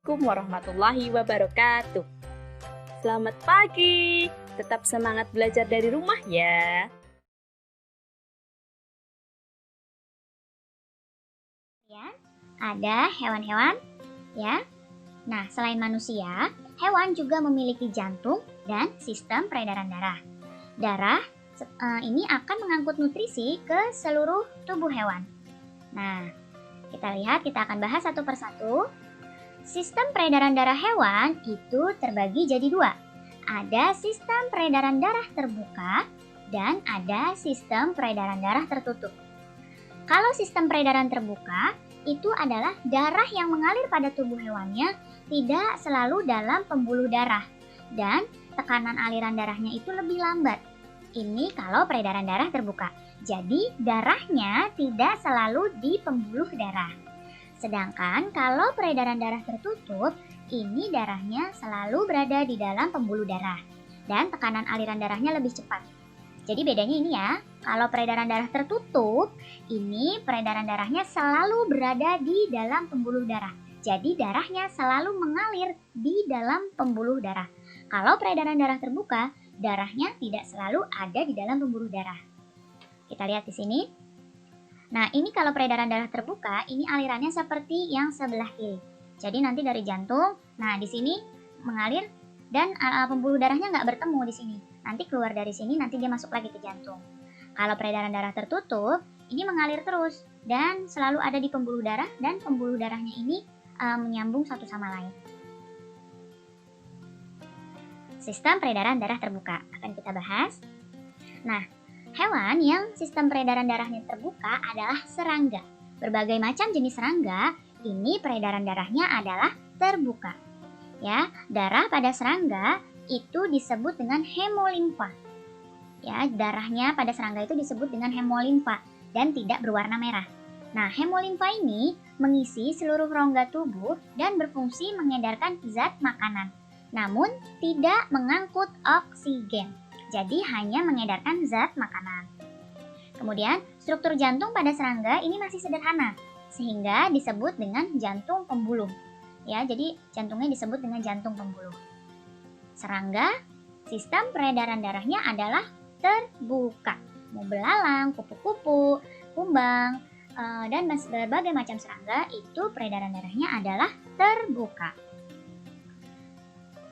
Assalamualaikum warahmatullahi wabarakatuh. Selamat pagi, tetap semangat belajar dari rumah ya. Ya, ada hewan-hewan ya. Nah, selain manusia, hewan juga memiliki jantung dan sistem peredaran darah. Darah ini akan mengangkut nutrisi ke seluruh tubuh hewan. Nah, kita akan bahas satu persatu. Sistem peredaran darah hewan itu terbagi jadi dua. Ada sistem peredaran darah terbuka dan ada sistem peredaran darah tertutup. Kalau sistem peredaran terbuka, itu adalah darah yang mengalir pada tubuh hewannya tidak selalu dalam pembuluh darah dan tekanan aliran darahnya itu lebih lambat. Ini kalau peredaran darah terbuka. Jadi darahnya tidak selalu di pembuluh darah. Sedangkan kalau peredaran darah tertutup, ini darahnya selalu berada di dalam pembuluh darah dan tekanan aliran darahnya lebih cepat. Jadi bedanya ini ya, kalau peredaran darah tertutup, ini peredaran darahnya selalu berada di dalam pembuluh darah. Jadi darahnya selalu mengalir di dalam pembuluh darah. Kalau peredaran darah terbuka, darahnya tidak selalu ada di dalam pembuluh darah. Kita lihat di sini. Nah, ini kalau peredaran darah terbuka, ini alirannya seperti yang sebelah kiri. Jadi nanti dari jantung, nah di sini mengalir dan pembuluh darahnya nggak bertemu di sini. Nanti keluar dari sini, nanti dia masuk lagi ke jantung. Kalau peredaran darah tertutup, ini mengalir terus dan selalu ada di pembuluh darah dan pembuluh darahnya ini menyambung satu sama lain. Sistem peredaran darah terbuka akan kita bahas. Nah, hewan yang sistem peredaran darahnya terbuka adalah serangga. Berbagai macam jenis serangga, ini peredaran darahnya adalah terbuka. Ya, darah pada serangga itu disebut dengan hemolimfa. Ya, darahnya pada serangga itu disebut dengan hemolimfa dan tidak berwarna merah. Nah, hemolimfa ini mengisi seluruh rongga tubuh dan berfungsi mengedarkan zat makanan, namun tidak mengangkut oksigen. Jadi hanya mengedarkan zat makanan. Kemudian, struktur jantung pada serangga ini masih sederhana, sehingga disebut dengan jantung pembuluh. Ya, jadi jantungnya disebut dengan jantung pembuluh. Serangga, sistem peredaran darahnya adalah terbuka. Mau belalang, kupu-kupu, kumbang, dan berbagai macam serangga itu peredaran darahnya adalah terbuka.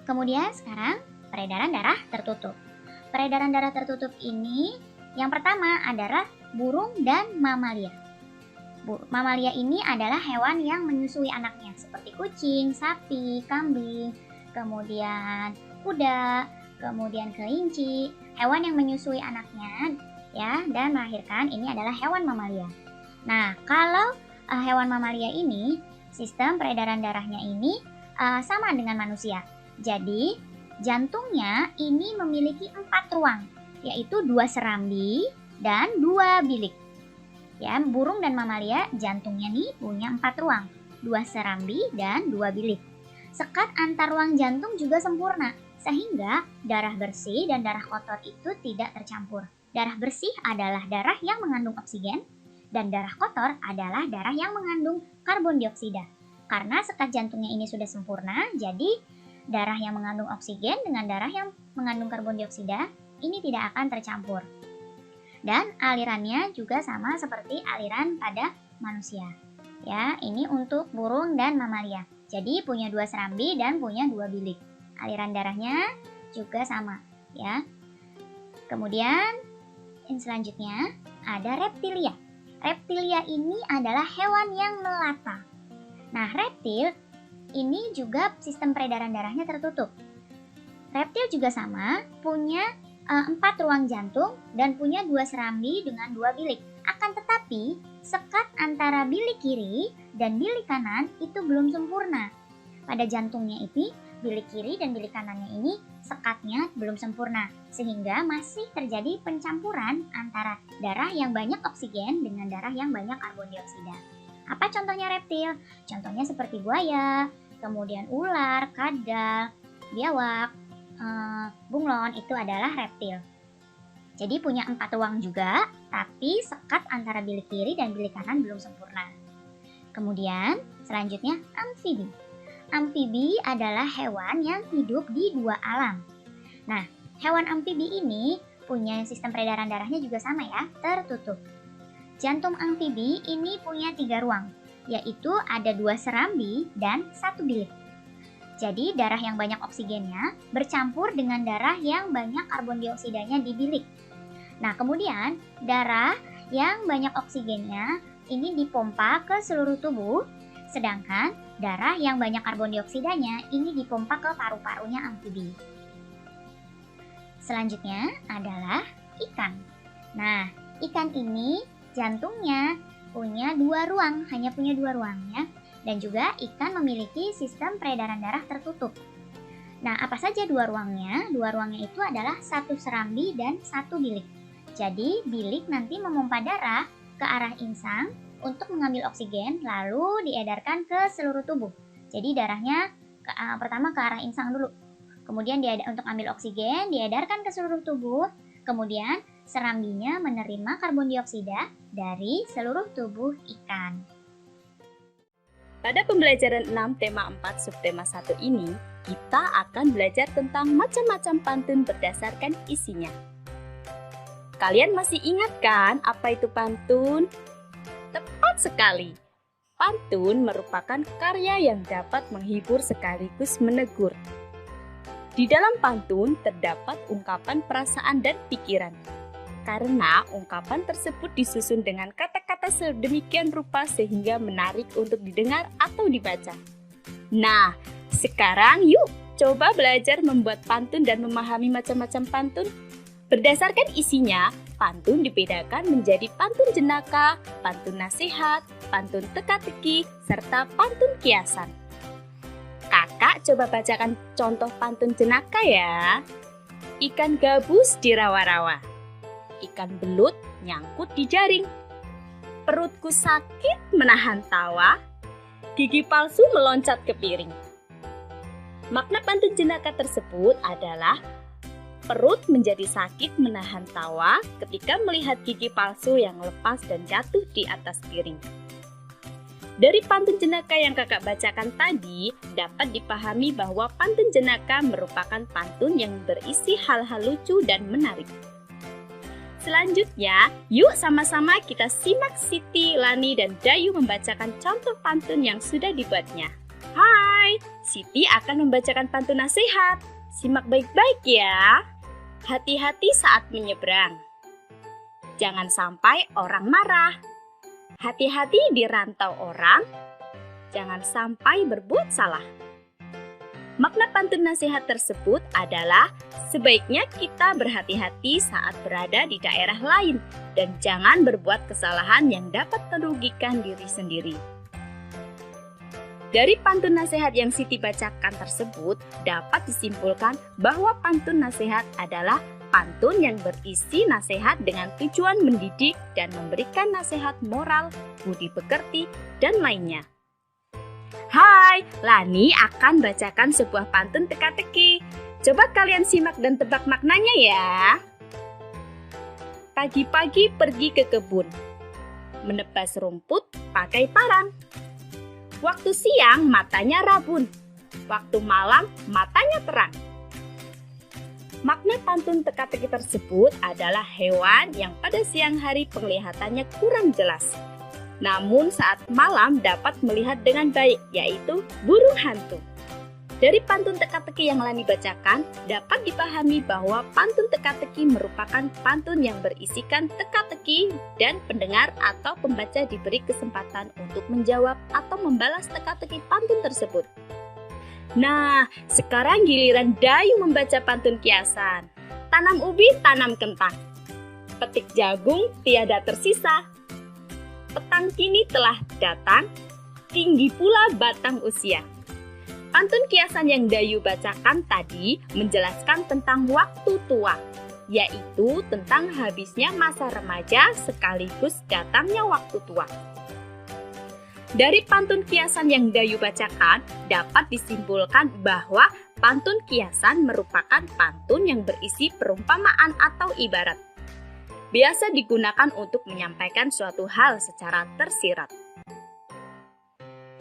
Kemudian sekarang peredaran darah tertutup. Peredaran darah tertutup ini yang pertama adalah burung dan mamalia. Mamalia ini adalah hewan yang menyusui anaknya seperti kucing, sapi, kambing, kemudian kuda, kemudian kelinci. Hewan yang menyusui anaknya ya dan melahirkan ini adalah hewan mamalia. Nah, kalau hewan mamalia ini sistem peredaran darahnya ini sama dengan manusia. Jadi jantungnya ini memiliki 4 ruang, yaitu 2 serambi dan 2 bilik. Ya, burung dan mamalia jantungnya nih punya 4 ruang, 2 serambi dan 2 bilik. Sekat antar ruang jantung juga sempurna, sehingga darah bersih dan darah kotor itu tidak tercampur. Darah bersih adalah darah yang mengandung oksigen, dan darah kotor adalah darah yang mengandung karbon dioksida. Karena sekat jantungnya ini sudah sempurna, jadi darah yang mengandung oksigen dengan darah yang mengandung karbon dioksida ini tidak akan tercampur. Dan alirannya juga sama seperti aliran pada manusia. Ya, ini untuk burung dan mamalia. Jadi punya 2 serambi dan punya 2 bilik. Aliran darahnya juga sama, ya. Kemudian yang selanjutnya ada reptilia. Reptilia ini adalah hewan yang melata. Nah, reptil ini juga sistem peredaran darahnya tertutup. Reptil juga sama, punya 4 ruang jantung dan punya 2 serambi dengan 2 bilik. Akan tetapi, sekat antara bilik kiri dan bilik kanan itu belum sempurna. Pada jantungnya itu, bilik kiri dan bilik kanannya ini sekatnya belum sempurna, sehingga masih terjadi pencampuran antara darah yang banyak oksigen dengan darah yang banyak karbon dioksida. Apa contohnya reptil? Contohnya seperti buaya, kemudian ular, kadal, biawak, bunglon itu adalah reptil. Jadi punya 4 ruang juga, tapi sekat antara bilik kiri dan bilik kanan belum sempurna. Kemudian selanjutnya amfibi. amfibi adalah hewan yang hidup di dua alam. Nah, hewan amfibi ini punya sistem peredaran darahnya juga sama ya, tertutup. Jantung amfibi ini punya 3 ruang, yaitu ada 2 serambi dan 1 bilik. Jadi darah yang banyak oksigennya bercampur dengan darah yang banyak karbon dioksidanya di bilik. Nah, kemudian darah yang banyak oksigennya ini dipompa ke seluruh tubuh, sedangkan darah yang banyak karbon dioksidanya ini dipompa ke paru-parunya amfibi. Selanjutnya adalah ikan. Nah, ikan ini jantungnya punya 2 ruang, hanya punya 2 ruang ya. Dan juga ikan memiliki sistem peredaran darah tertutup. Nah, apa saja 2 ruangnya? 2 ruangnya itu adalah 1 serambi dan 1 bilik. Jadi, bilik nanti memompa darah ke arah insang untuk mengambil oksigen lalu diedarkan ke seluruh tubuh. Jadi darahnya pertama ke arah insang dulu. Kemudian untuk ambil oksigen diedarkan ke seluruh tubuh. Kemudian serambinya menerima karbon dioksida dari seluruh tubuh ikan. Pada pembelajaran 6 tema 4 subtema 1 ini, kita akan belajar tentang macam-macam pantun berdasarkan isinya. Kalian masih ingat kan apa itu pantun? Tepat sekali. Pantun merupakan karya yang dapat menghibur sekaligus menegur. Di dalam pantun terdapat ungkapan perasaan dan pikiran. Karena ungkapan tersebut disusun dengan kata-kata sedemikian rupa sehingga menarik untuk didengar atau dibaca. Nah, sekarang yuk coba belajar membuat pantun dan memahami macam-macam pantun. Berdasarkan isinya, pantun dibedakan menjadi pantun jenaka, pantun nasihat, pantun teka-teki, serta pantun kiasan. Kakak coba bacakan contoh pantun jenaka ya. Ikan gabus di rawa-rawa. Ikan belut nyangkut di jaring. Perutku sakit menahan tawa. Gigi palsu meloncat ke piring. Makna pantun jenaka tersebut adalah perut menjadi sakit menahan tawa ketika melihat gigi palsu yang lepas dan jatuh di atas piring. Dari pantun jenaka yang kakak bacakan tadi, dapat dipahami bahwa pantun jenaka merupakan pantun yang berisi hal-hal lucu dan menarik. Selanjutnya, yuk sama-sama kita simak Siti, Lani, dan Dayu membacakan contoh pantun yang sudah dibuatnya. Hai, Siti akan membacakan pantun nasihat. Simak baik-baik ya. Hati-hati saat menyeberang. Jangan sampai orang marah. Hati-hati di rantau orang. Jangan sampai berbuat salah. Makna pantun nasihat tersebut adalah sebaiknya kita berhati-hati saat berada di daerah lain dan jangan berbuat kesalahan yang dapat merugikan diri sendiri. Dari pantun nasihat yang Siti bacakan tersebut, dapat disimpulkan bahwa pantun nasihat adalah pantun yang berisi nasihat dengan tujuan mendidik dan memberikan nasihat moral, budi pekerti, dan lainnya. Hai, Lani akan bacakan sebuah pantun teka-teki. Coba kalian simak dan tebak maknanya ya. Pagi-pagi pergi ke kebun, menebas rumput pakai parang. Waktu siang matanya rabun, waktu malam matanya terang. Makna pantun teka-teki tersebut adalah hewan yang pada siang hari penglihatannya kurang jelas. Namun saat malam dapat melihat dengan baik, yaitu burung hantu. Dari pantun teka-teki yang Lani bacakan, dapat dipahami bahwa pantun teka-teki merupakan pantun yang berisikan teka-teki dan pendengar atau pembaca diberi kesempatan untuk menjawab atau membalas teka-teki pantun tersebut. Nah, sekarang giliran Dayu membaca pantun kiasan. Tanam ubi, tanam kentang. Petik jagung, tiada tersisa. Petang kini telah datang, tinggi pula batang usia. Pantun kiasan yang Dayu bacakan tadi menjelaskan tentang waktu tua, yaitu tentang habisnya masa remaja sekaligus datangnya waktu tua. Dari pantun kiasan yang Dayu bacakan, dapat disimpulkan bahwa pantun kiasan merupakan pantun yang berisi perumpamaan atau ibarat. Biasa digunakan untuk menyampaikan suatu hal secara tersirat.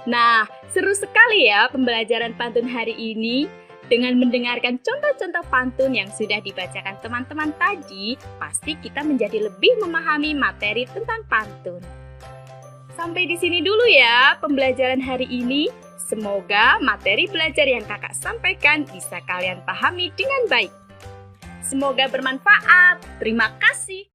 Nah, seru sekali ya pembelajaran pantun hari ini. Dengan mendengarkan contoh-contoh pantun yang sudah dibacakan teman-teman tadi, pasti kita menjadi lebih memahami materi tentang pantun. Sampai di sini dulu ya pembelajaran hari ini. Semoga materi belajar yang kakak sampaikan bisa kalian pahami dengan baik. Semoga bermanfaat. Terima kasih.